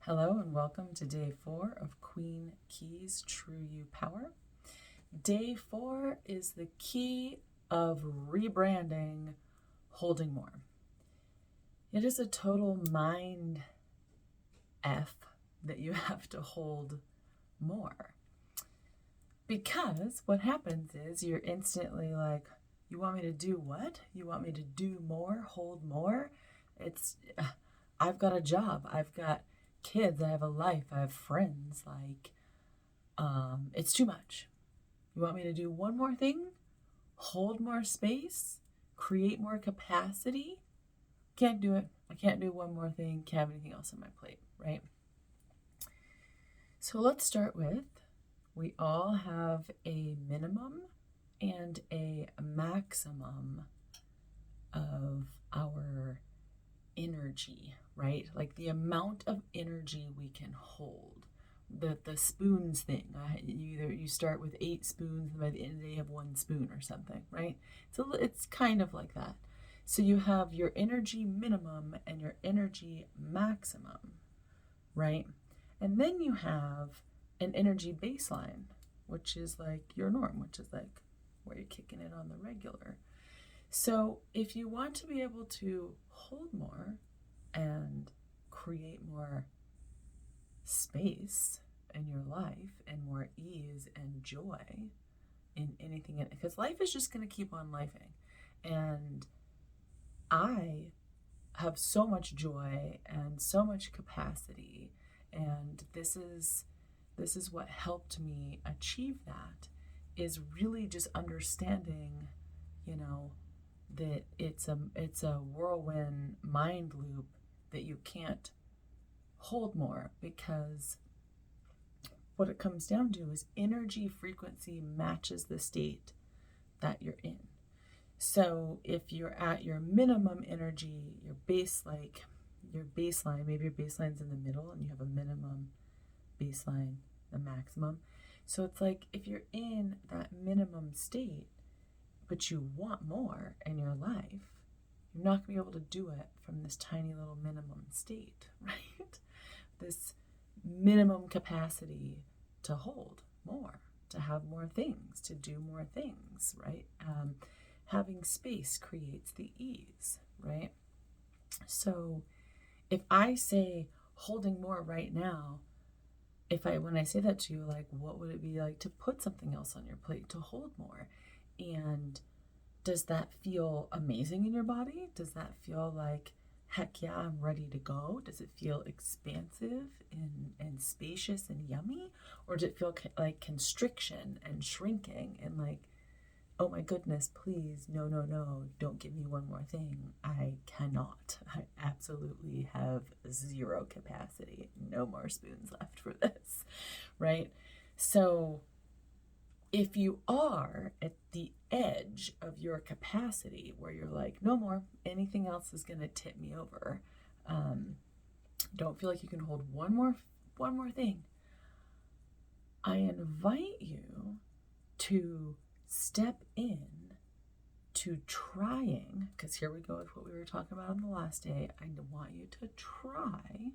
Hello and welcome to day 4 of Queen Keys True You Power. Day 4 is the key of rebranding, holding more. It is a total mind F that you have to hold more. Because what happens is you're instantly like, you want me to do what? You want me to do more, hold more? I've got a job, I've got kids, I have a life, I have friends, it's too much. You want me to do one more thing? Hold more space? Create more capacity? Can't do it. I can't do one more thing, can't have anything else on my plate, right? So let's start with, we all have a minimum and a maximum of our energy, right? Like the amount of energy we can hold. The spoons thing. You start with 8 spoons, and by the end of the day you have 1 spoon or something, right? So it's kind of like that. So you have your energy minimum and your energy maximum, right? And then you have an energy baseline, which is like your norm, which is like where you're kicking it on the regular. So if you want to be able to hold more and create more space in your life and more ease and joy in anything, because life is just going to keep on lifing. And I have so much joy and so much capacity, and this is what helped me achieve that, is really just understanding, that it's a whirlwind mind loop, that you can't hold more, because what it comes down to is energy frequency matches the state that you're in. So if you're at your minimum energy, your baseline, maybe your baseline's in the middle and you have a minimum baseline, the maximum. So it's like if you're in that minimum state, but you want more in your life, you're not going to be able to do it from this tiny little minimum state, right? This minimum capacity to hold more, to have more things, to do more things, right? Having space creates the ease, right? So if I say holding more right now, when I say that to you, like, what would it be like to put something else on your plate, to hold more? And does that feel amazing in your body? Does that feel like, heck yeah, I'm ready to go? Does it feel expansive and spacious and yummy? Or does it feel like constriction and shrinking and like, oh my goodness, please, no, don't give me one more thing. I cannot. I absolutely have 0 capacity. No more spoons left for this, right? So if you are at the edge of your capacity, where you're like, no more, anything else is going to tip me over, don't feel like you can hold one more thing, I invite you to step in to trying, because here we go with what we were talking about on the last day. I want you to try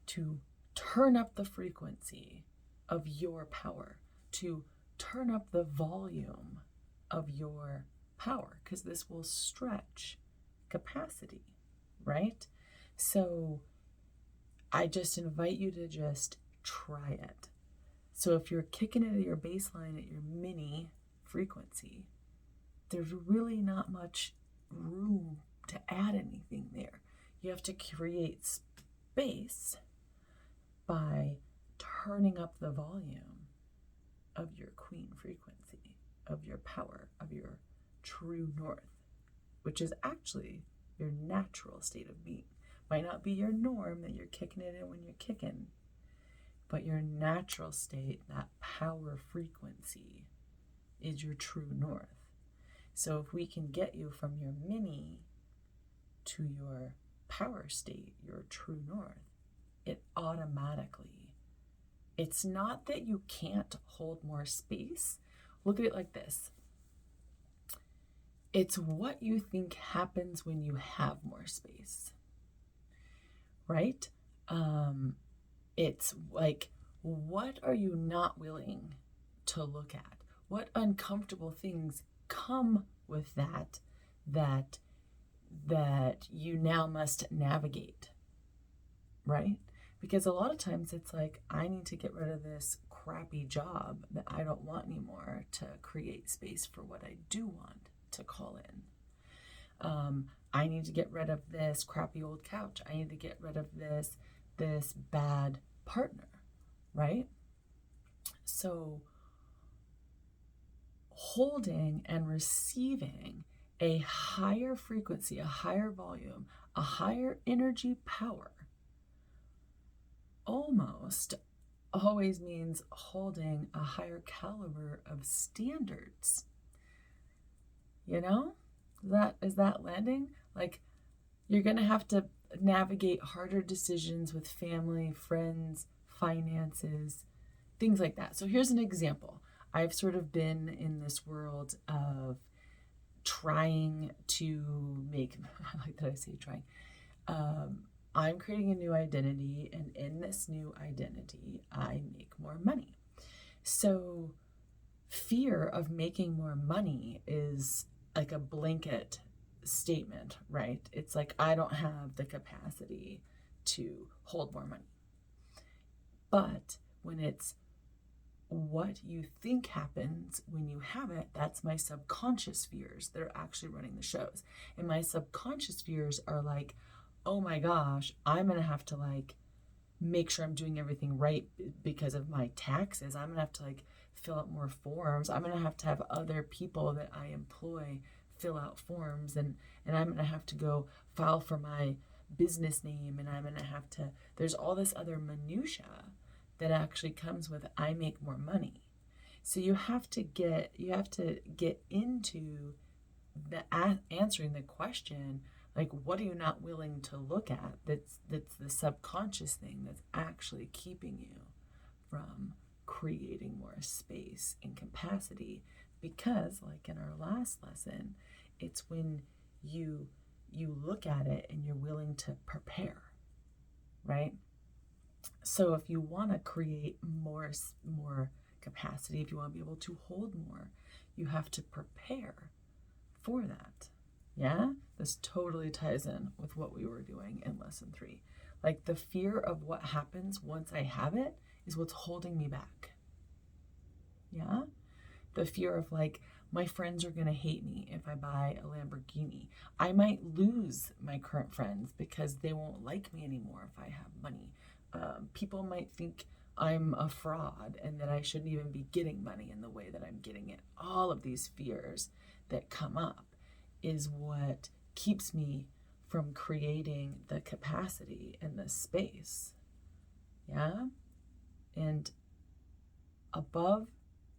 to turn up the frequency of your power, to turn up the volume of your power, because this will stretch capacity, right? So I just invite you to just try it. So if you're kicking it at your baseline, at your mini frequency, there's really not much room to add anything there. You have to create space by turning up the volume of your queen frequency, of your power, of your true north, which is actually your natural state of being. Might not be your norm that you're kicking it in when you're kicking, but your natural state, that power frequency, is your true north. So if we can get you from your mini to your power state, your true north, it automatically, it's not that you can't hold more space. Look at it like this. It's what you think happens when you have more space, right? It's like, what are you not willing to look at? What uncomfortable things come with that you now must navigate, right? Because a lot of times it's like, I need to get rid of this crappy job that I don't want anymore to create space for what I do want to call in. I need to get rid of this crappy old couch. I need to get rid of this bad partner, right? So holding and receiving a higher frequency, a higher volume, a higher energy power almost always means holding a higher caliber of standards. You know? Is that landing? Like, you're going to have to navigate harder decisions with family, friends, finances, things like that. So here's an example. I've sort of been in this world of trying to make, I like that I say trying. I'm creating a new identity, and in this new identity, I make more money. So fear of making more money is like a blanket statement, right? It's like, I don't have the capacity to hold more money. But when it's what you think happens when you have it, that's my subconscious fears that are actually running the shows. And my subconscious fears are like, oh my gosh, I'm going to have to like make sure I'm doing everything right because of my taxes. I'm going to have to like fill out more forms. I'm going to have other people that I employ fill out forms, and I'm going to have to go file for my business name, and I'm going to have to, there's all this other minutia that actually comes with I make more money. So you have to get into the answering the question, like, what are you not willing to look at? That's the subconscious thing that's actually keeping you from creating more space and capacity. Because, like in our last lesson, it's when you look at it and you're willing to prepare, right? So if you want to create more capacity, if you want to be able to hold more, you have to prepare for that. Yeah? This totally ties in with what we were doing in lesson 3. Like, the fear of what happens once I have it is what's holding me back. Yeah? The fear of like, my friends are going to hate me if I buy a Lamborghini. I might lose my current friends because they won't like me anymore if I have money. People might think I'm a fraud and that I shouldn't even be getting money in the way that I'm getting it. All of these fears that come up is what keeps me from creating the capacity and the space. Yeah? And above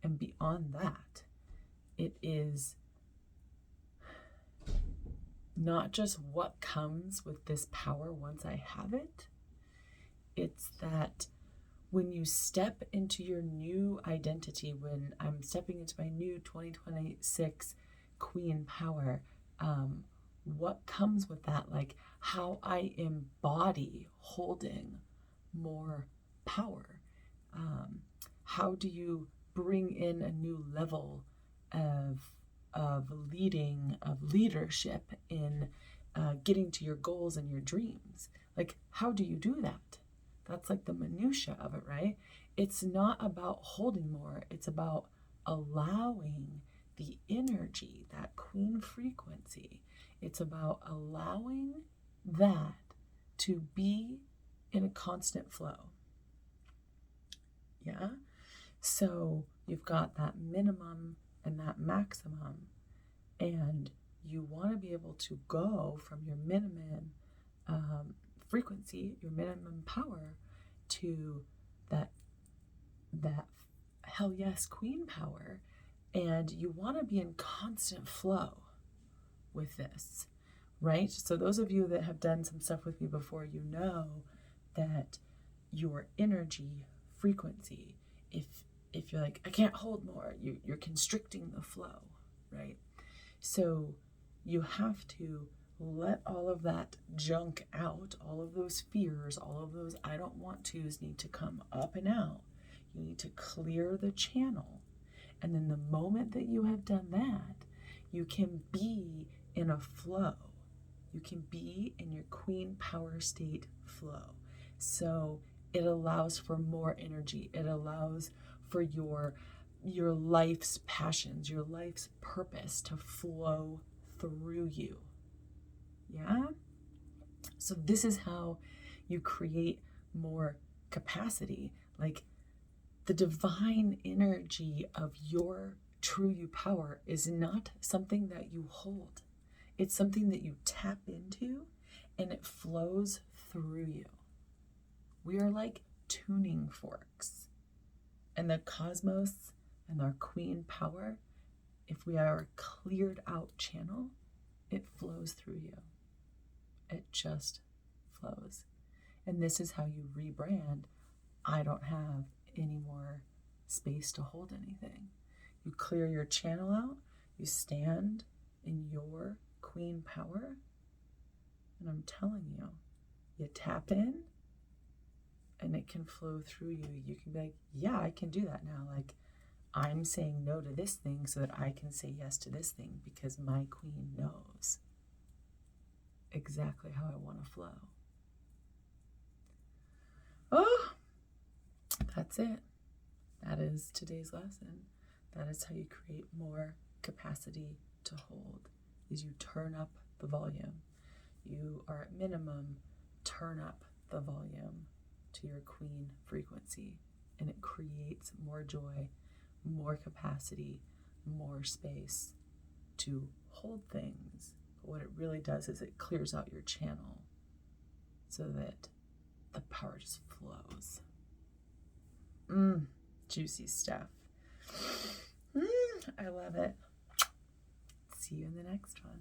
and beyond that, it is not just what comes with this power once I have it. It's that when you step into your new identity, when I'm stepping into my new 2026 Queen power, what comes with that? Like, how I embody holding more power. How do you bring in a new level of leadership in getting to your goals and your dreams? Like, how do you do that? That's like the minutia of it, right? It's not about holding more. It's about allowing the energy, that queen frequency. It's about allowing that to be in a constant flow. Yeah? So you've got that minimum and that maximum, and you want to be able to go from your minimum frequency, your minimum power, to that hell yes queen power. And you want to be in constant flow with this, right? So those of you that have done some stuff with me before, you know that your energy frequency, if you're like, I can't hold more, you're constricting the flow, right? So you have to let all of that junk out, all of those fears, all of those I don't want to's need to come up and out. You need to clear the channel. And then the moment that you have done that, you can be in a flow. You can be in your queen power state flow. So it allows for more energy. It allows for your life's passions, your life's purpose to flow through you. Yeah? So this is how you create more capacity. Like, the divine energy of your true you power is not something that you hold. It's something that you tap into and it flows through you. We are like tuning forks. And the cosmos and our queen power, if we are a cleared out channel, it flows through you. It just flows. And this is how you rebrand. I don't have any more space to hold anything. You clear your channel out. You stand in your queen power. And I'm telling you, you tap in and it can flow through you. You can be like, yeah, I can do that now. Like, I'm saying no to this thing so that I can say yes to this thing because my queen knows exactly how I want to flow. Oh, that's it. That is today's lesson. That is how you create more capacity to hold, is you turn up the volume. You are at minimum, turn up the volume to your queen frequency, and it creates more joy, more capacity, more space to hold things. But what it really does is it clears out your channel so that the power just flows. Juicy stuff. I love it. See you in the next one.